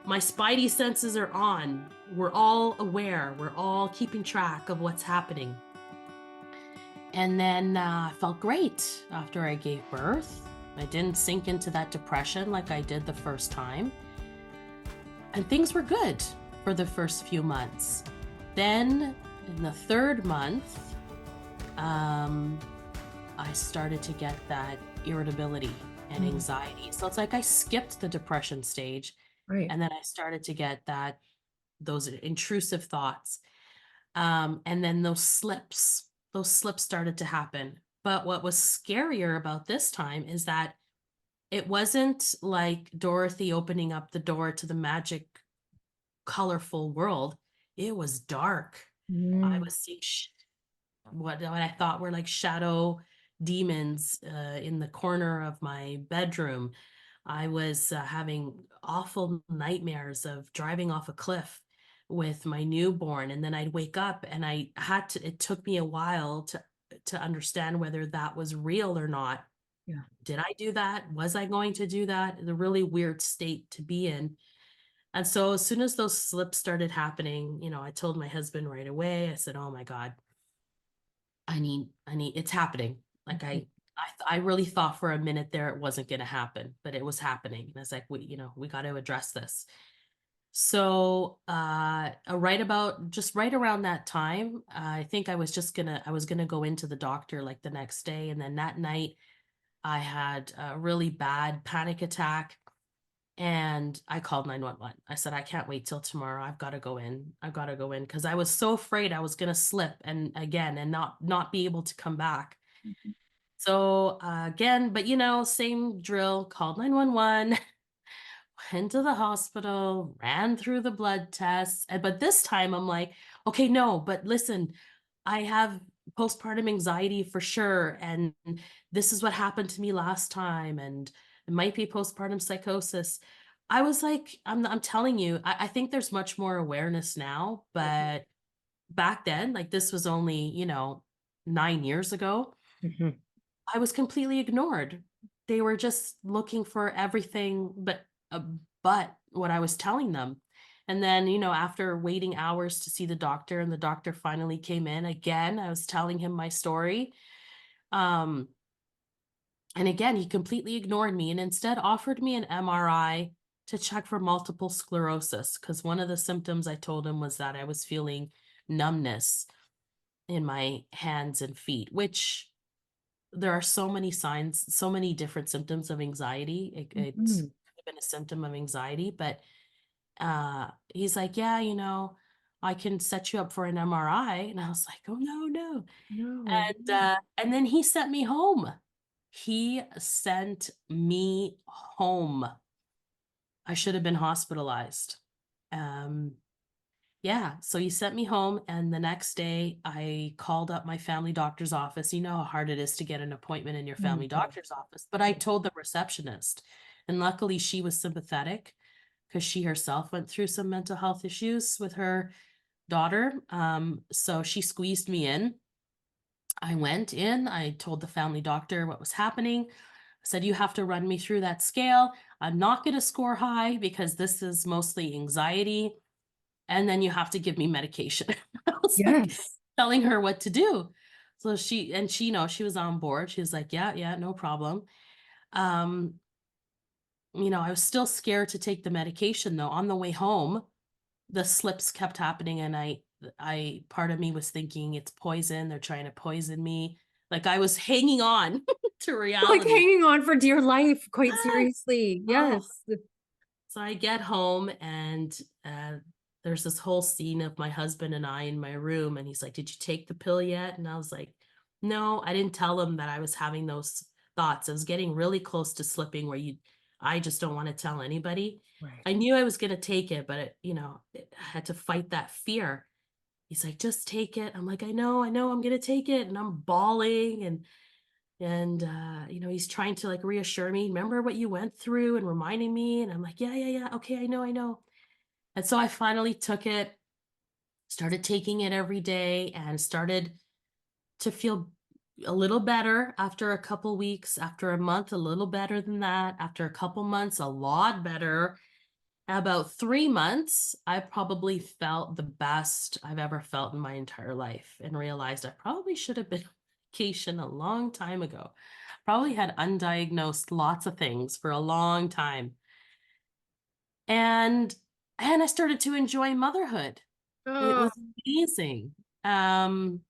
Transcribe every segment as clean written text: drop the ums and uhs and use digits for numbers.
my spidey senses are on. We're all aware. We're all keeping track of what's happening. And then I felt great after I gave birth. I didn't sink into that depression like I did the first time. And things were good for the first few months. Then in the third month, I started to get that irritability and anxiety. So it's like I skipped the depression stage, Right. and then I started to get those intrusive thoughts. And then those slips started to happen. But what was scarier about this time is that it wasn't like Dorothy opening up the door to the magic, colorful world. It was dark. I Mm. was seeing what I thought were like shadow demons in the corner of my bedroom. I was having awful nightmares of driving off a cliff with my newborn, and then I'd wake up and it took me a while to understand whether that was real or not. Yeah. Did I do that? Was I going to do that? It's a really weird state to be in. And so as soon as those slips started happening, I told my husband right away. I said, "Oh my God, it's happening." Like Mhm. I really thought for a minute there it wasn't going to happen, but it was happening. And I was like, we got to address this. So, right around that time, I think I was gonna go into the doctor like the next day. And then that night I had a really bad panic attack and I called 911. I said, I can't wait till tomorrow. I've got to go in. I've got to go in because I was so afraid I was going to slip and again and not be able to come back. Mhm. So again, but same drill, called 911, went to the hospital, ran through the blood tests. But this time I'm like, okay, no, but listen, I have postpartum anxiety for sure. And this is what happened to me last time. And it might be postpartum psychosis. I was like, I'm telling you, I think there's much more awareness now, but back then, like this was only, 9 years ago, Mhm. I was completely ignored. They were just looking for everything but what I was telling them. And then, after waiting hours to see the doctor and the doctor finally came in again, I was telling him my story. Um, and again, he completely ignored me and instead offered me an MRI to check for multiple sclerosis because one of the symptoms I told him was that I was feeling numbness in my hands and feet, which there are so many signs, so many different symptoms of anxiety. It's Mhm. could have been a symptom of anxiety, but he's like, yeah, I can set you up for an MRI. And I was like, oh no, no. No. And then he sent me home. He sent me home. I should have been hospitalized. Um, Yeah, so he sent me home, and the next day I called up my family doctor's office. You know how hard it is to get an appointment in your family Mhm. doctor's office. But I told the receptionist, and luckily she was sympathetic because she herself went through some mental health issues with her daughter. So she squeezed me in. I went in, I told the family doctor what was happening. I said, "You have to run me through that scale. I'm not going to score high because this is mostly anxiety, and then you have to give me medication." I was like Yes. telling her what to do. So she, she was on board. She was like, "Yeah, yeah, no problem." Um, I was still scared to take the medication though. On the way home, the slips kept happening and I part of me was thinking it's poison. They're trying to poison me. Like I was hanging on to Like reality. hanging on for dear life, quite seriously. Oh, Yes. so I get home and there's this whole scene of my husband and I in my room, and he's like, "Did you take the pill yet?" And I was like, "No, I didn't tell him that I was having those thoughts. I was getting really close to slipping where I just don't want to tell anybody. Right. I knew I was going to take it, but I had to fight that fear." He's like, "Just take it." I'm like, I know I'm going to take it." And I'm bawling and he's trying to like reassure me, "Remember what you went through," and reminding me. And I'm like, "Yeah, yeah, yeah. Okay, I know." And so I finally took it, started taking it every day, and started to feel a little better after a couple weeks, after a month, a little better than that, after a couple months, a lot better. about 3 months, I probably felt the best I've ever felt in my entire life and realized I probably should have been on vacation a long time ago. Probably had undiagnosed lots of things for a long time. And I started to enjoy motherhood. It Oh, was amazing. Um,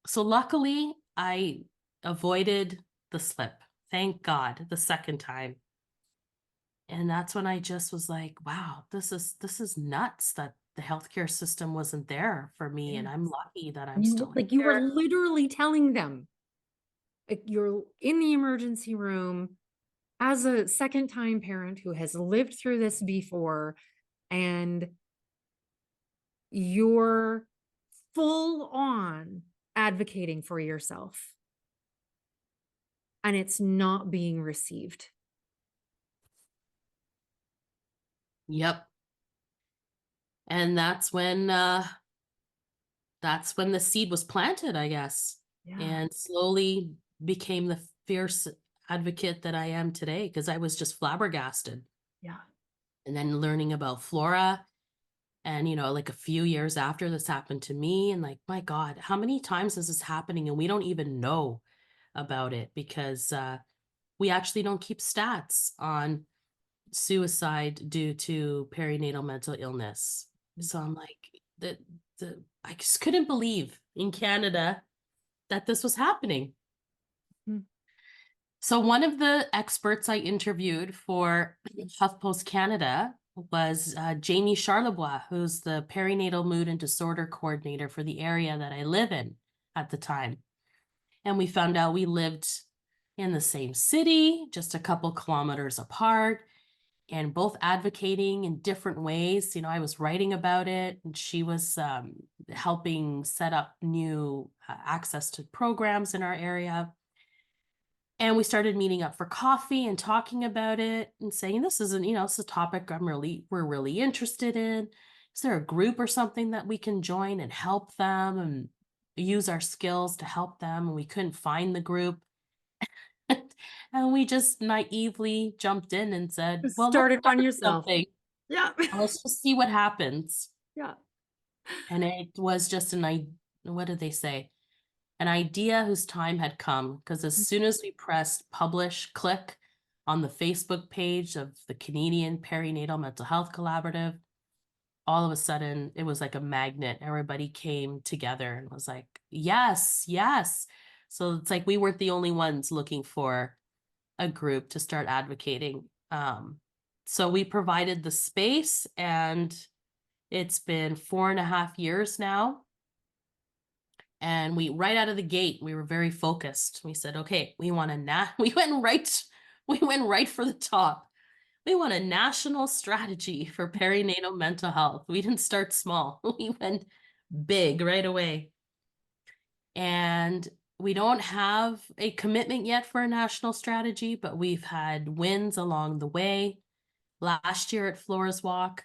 so luckily I avoided the slip. Thank God, the second time. And that's when I just was like, wow, this is nuts that the healthcare system wasn't there for me. And I'm yes. lucky that I'm You still like you were here. literally telling them, like, you're in the emergency room as a second time parent who has lived through this before, and you're full on advocating for yourself, and it's not being received. Yep. And that's when the seed was planted, I guess, Yeah. and slowly became the fierce advocate that I am today because I was just flabbergasted. Yeah. And then learning about flora and, like a few years after this happened to me, and like, my God, how many times is this happening and we don't even know about it because we actually don't keep stats on suicide due to perinatal mental illness. So I'm like, I just couldn't believe in Canada that this was happening. Mm. So one of the experts I interviewed for HuffPost Canada was Jamie Charlebois, who's the perinatal mood and disorder coordinator for the area that I live in at the time. And we found out we lived in the same city, just a couple kilometers apart, and both advocating in different ways. I was writing about it, and she was helping set up new access to programs in our area. And we started meeting up for coffee and talking about it and saying, this isn't, it's a topic we're really interested in. Is there a group or something that we can join and help them and use our skills to help them? And we couldn't find the group. And we just naively jumped in and said, Just well, let's start it on start yourself. something. Yeah. Let's just see what happens. Yeah. And it was just what did they say? An idea whose time had come, because as soon as we pressed publish, click on the Facebook page of the Canadian Perinatal Mental Health Collaborative, all of a sudden it was like a magnet. Everybody came together and was like, yes, yes. So it's like we weren't the only ones looking for a group to start advocating. So we provided the space, and it's been 4.5 years now. And right out of the gate, we were very focused. We said, okay, we went right for the top. We want a national strategy for perinatal mental health. We didn't start small. We went big right away. And we don't have a commitment yet for a national strategy, but we've had wins along the way. Last year at Flora's Walk,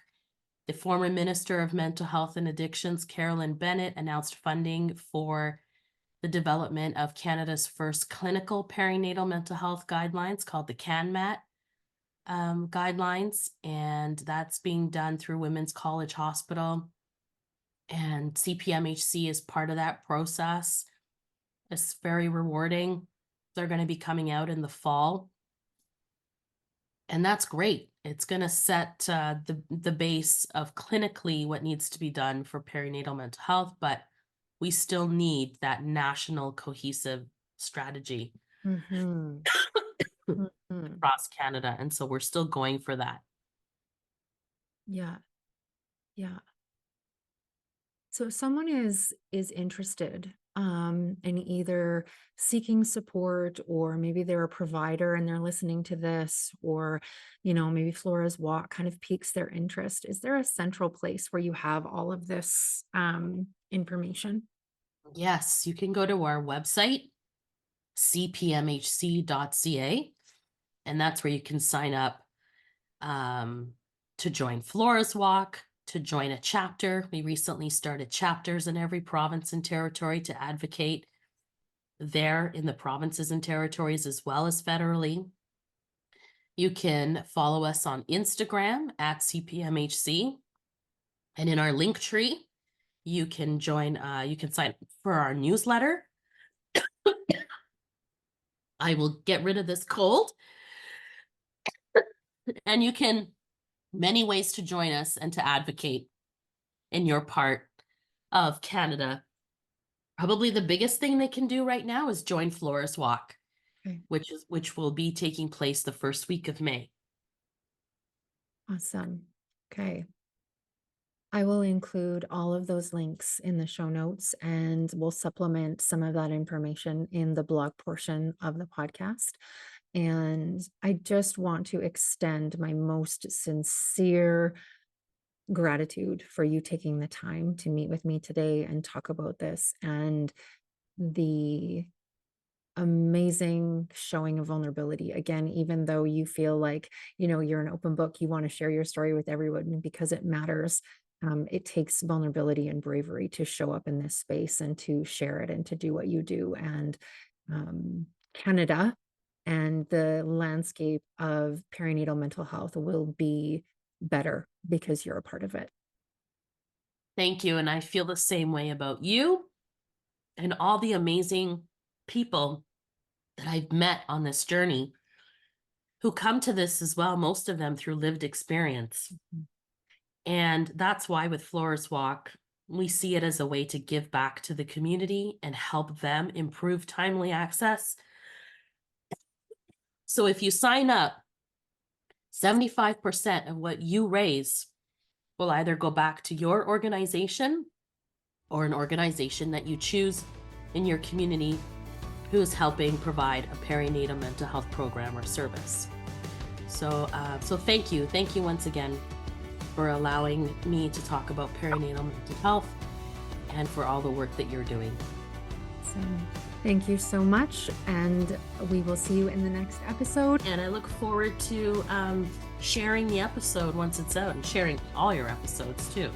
the former Minister of Mental Health and Addictions, Carolyn Bennett, announced funding for the development of Canada's first clinical perinatal mental health guidelines called the CanMat guidelines. And that's being done through Women's College Hospital. And CPMHC is part of that process. It's very rewarding. They're going to be coming out in the fall. And that's great. It's going to set the base of clinically what needs to be done for perinatal mental health, but we still need that national cohesive strategy Mm-hmm. Mm-hmm. across Canada. And so we're still going for that. Yeah. Yeah. So if someone is interested in either seeking support, or maybe they're a provider and they're listening to this, or maybe Flora's Walk kind of piques their interest, is there a central place where you have all of this information? Yes, you can go to our website, cpmhc.ca, and that's where you can sign up to join Flora's Walk, to join a chapter. We recently started chapters in every province and territory to advocate there in the provinces and territories as well as federally. You can follow us on Instagram at CPMHC. And in our link tree, you can you can sign up for our newsletter. I will get rid of this cold. And you can, many ways to join us and to advocate in your part of Canada. Probably the biggest thing they can do right now is join Flores Walk, Okay. which will be taking place the first week of May. Awesome. Okay. I will include all of those links in the show notes, and we'll supplement some of that information in the blog portion of the podcast. And I just want to extend my most sincere gratitude for you taking the time to meet with me today and talk about this, and the amazing showing of vulnerability. Again, even though you feel like, you're an open book, you want to share your story with everyone because it matters. It takes vulnerability and bravery to show up in this space and to share it and to do what you do. And Canada and the landscape of perinatal mental health will be better because you're a part of it. Thank you. And I feel the same way about you and all the amazing people that I've met on this journey who come to this as well, most of them through lived experience. And that's why with Flores Walk, we see it as a way to give back to the community and help them improve timely access. So if you sign up, 75% of what you raise will either go back to your organization or an organization that you choose in your community who is helping provide a perinatal mental health program or service. So thank you. Thank you once again for allowing me to talk about perinatal mental health and for all the work that you're doing. So thank you so much. And we will see you in the next episode. And I look forward to sharing the episode once it's out and sharing all your episodes too.